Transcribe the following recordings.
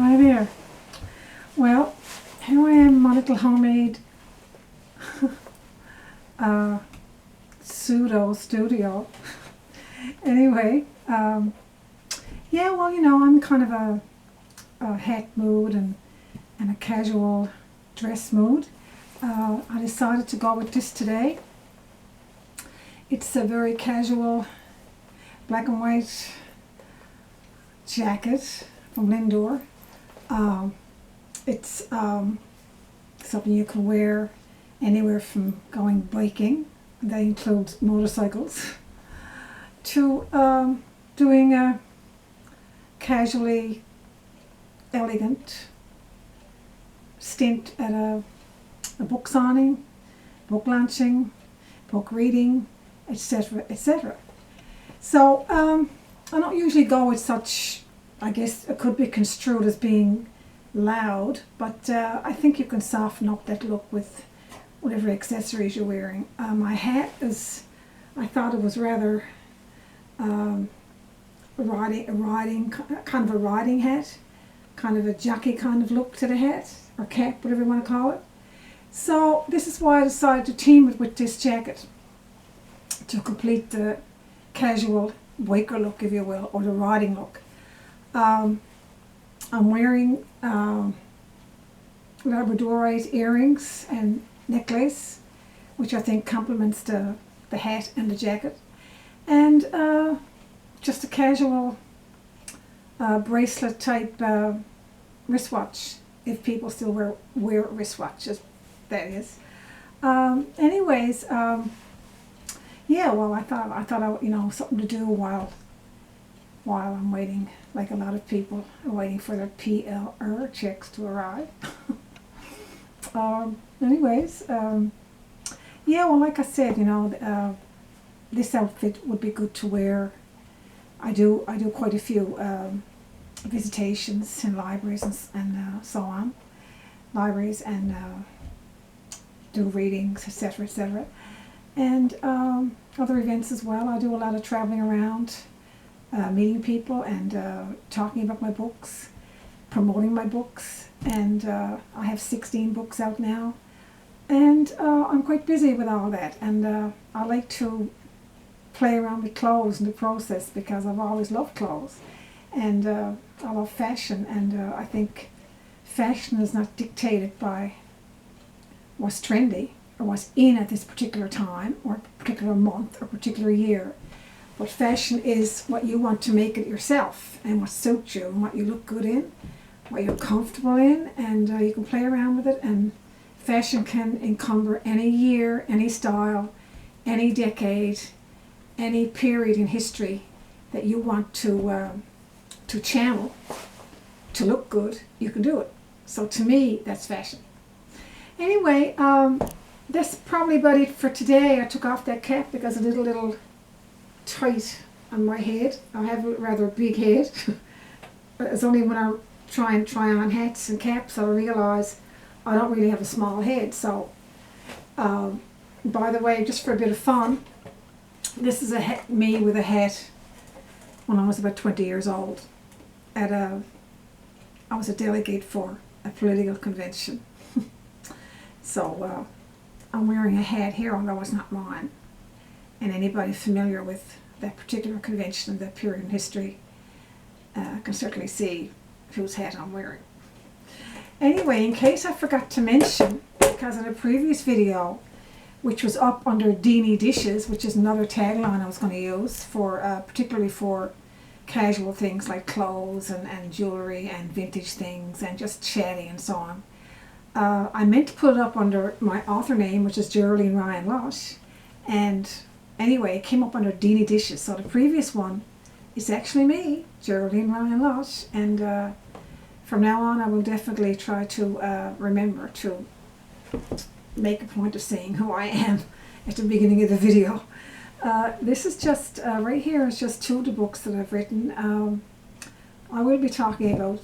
Hi there. Well, here I am in my little homemade uh, pseudo studio. Anyway, yeah, well, I'm kind of a hat mood and a casual dress mood. I decided to go with this today. It's a very casual black and white jacket from Lindor. It's something you can wear anywhere from going biking, that includes motorcycles, to doing a casually elegant stint at a book signing, book launching, book reading, etc., etc. So I don't usually go with such, I guess it could be construed as being loud, but I think you can soften up that look with whatever accessories you're wearing. My hat is, I thought it was rather riding kind of a riding hat, kind of a jockey kind of look to the hat, or cap, whatever you want to call it. So this is why I decided to team it with this jacket to complete the casual biker look, if you will, or the riding look. I'm wearing labradorite earrings and necklace, which I think complements the hat and the jacket, and just a casual bracelet type wristwatch, if people still wear wristwatches, that is. Anyways, yeah, well, I thought something to do while I'm waiting, like a lot of people are waiting for their PLR checks to arrive. Anyways, yeah, well, like I said, this outfit would be good to wear. I do quite a few visitations in libraries and so on, libraries, and do readings, etc., etc., and other events as well. I do a lot of traveling around, meeting people and talking about my books, promoting my books, and I have 16 books out now, and I'm quite busy with all that, and I like to play around with clothes in the process because I've always loved clothes, and I love fashion, and I think fashion is not dictated by what's trendy or what's in at this particular time or particular month or particular year. But fashion is what you want to make it yourself, and what suits you, and what you look good in, what you're comfortable in, and you can play around with it. And fashion can encumber any year, any style, any decade, any period in history that you want to channel to look good. You can do it. So to me, that's fashion. Anyway, that's probably about it for today. I took off that cap because it is a little tight on my head. I have a rather big head. It's only when I try on hats and caps that I realise I don't really have a small head. So, by the way, just for a bit of fun, this is me with a hat when I was about 20 years old. I was a delegate for a political convention. So I'm wearing a hat here, although it's not mine. And anybody familiar with that particular convention and that period in history can certainly see whose hat I'm wearing. Anyway, in case I forgot to mention, because in a previous video, which was up under Deanie Dishes, which is another tagline I was going to use for particularly for casual things like clothes and jewellery and vintage things and just chatting and so on. I meant to put it up under my author name, which is Geraldine Ryan Losh, and anyway, it came up under Deanie Dishes. So the previous one is actually me, Geraldine Ryan Losh, and from now on I will definitely try to remember to make a point of saying who I am at the beginning of the video. This is just, right here is just two of the books that I've written. I will be talking about,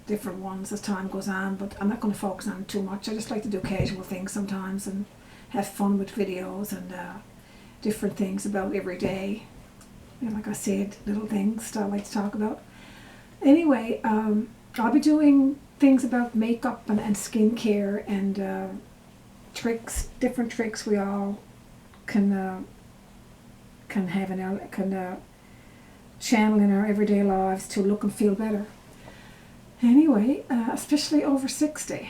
different ones as time goes on, but I'm not going to focus on it too much. I just like to do casual things sometimes and have fun with videos and different things about every day. Like I said, little things that I like to talk about. Anyway, I'll be doing things about makeup and skincare and tricks, different tricks we all can have in our channel in our everyday lives to look and feel better. Anyway, especially over 60.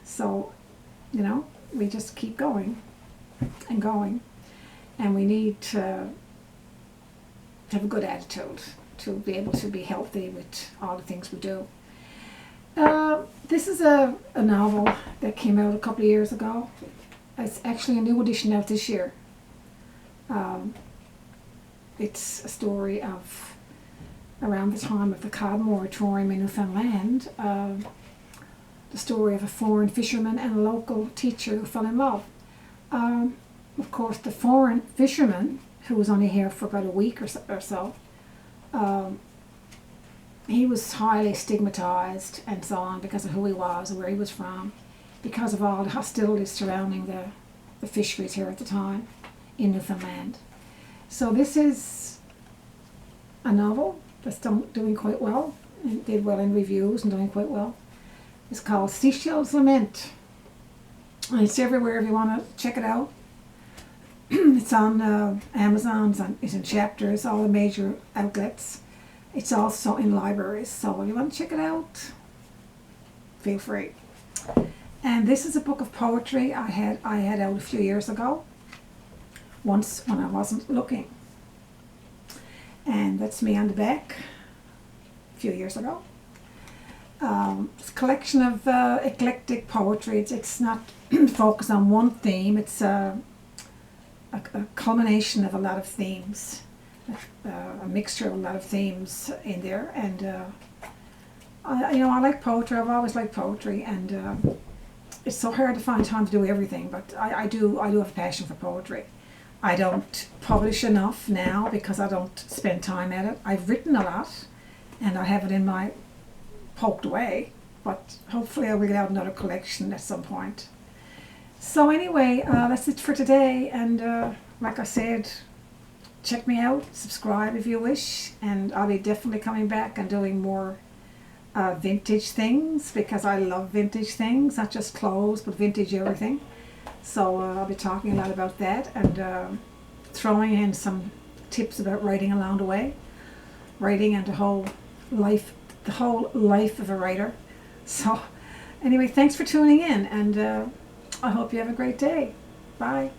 So, you know, we just keep going and going, and we need to have a good attitude to be able to be healthy with all the things we do. This is a novel that came out a couple of years ago. It's actually a new edition out this year. It's a story of around the time of the cod moratorium in Newfoundland. The story of a foreign fisherman and a local teacher who fell in love. Of course, the foreign fisherman, who was only here for about a week or so, he was highly stigmatized and so on because of who he was and where he was from, because of all the hostilities surrounding the fisheries here at the time in Newfoundland. So this is a novel that's doing quite well, and did well in reviews and doing quite well. It's called Seashell's Lament, and it's everywhere if you want to check it out. It's on Amazon, it's in Chapters, all the major outlets. It's also in libraries, so if you want to check it out, feel free. And this is a book of poetry I had out a few years ago, once when I wasn't looking. And that's me on the back, a few years ago. It's a collection of eclectic poetry. It's not focused on one theme. It's a culmination of a lot of themes, a mixture of a lot of themes in there. And I like poetry. I've always liked poetry, and it's so hard to find time to do everything. But I do have a passion for poetry. I don't publish enough now because I don't spend time at it. I've written a lot, and I have it in my poked away, but hopefully I will get out another collection at some point. So anyway, that's it for today, and like I said, check me out, subscribe if you wish, and I'll be definitely coming back and doing more vintage things, because I love vintage things, not just clothes, but vintage everything. So I'll be talking a lot about that, and throwing in some tips about writing along the way, writing and the whole life of a writer. So anyway, thanks for tuning in, and I hope you have a great day. Bye.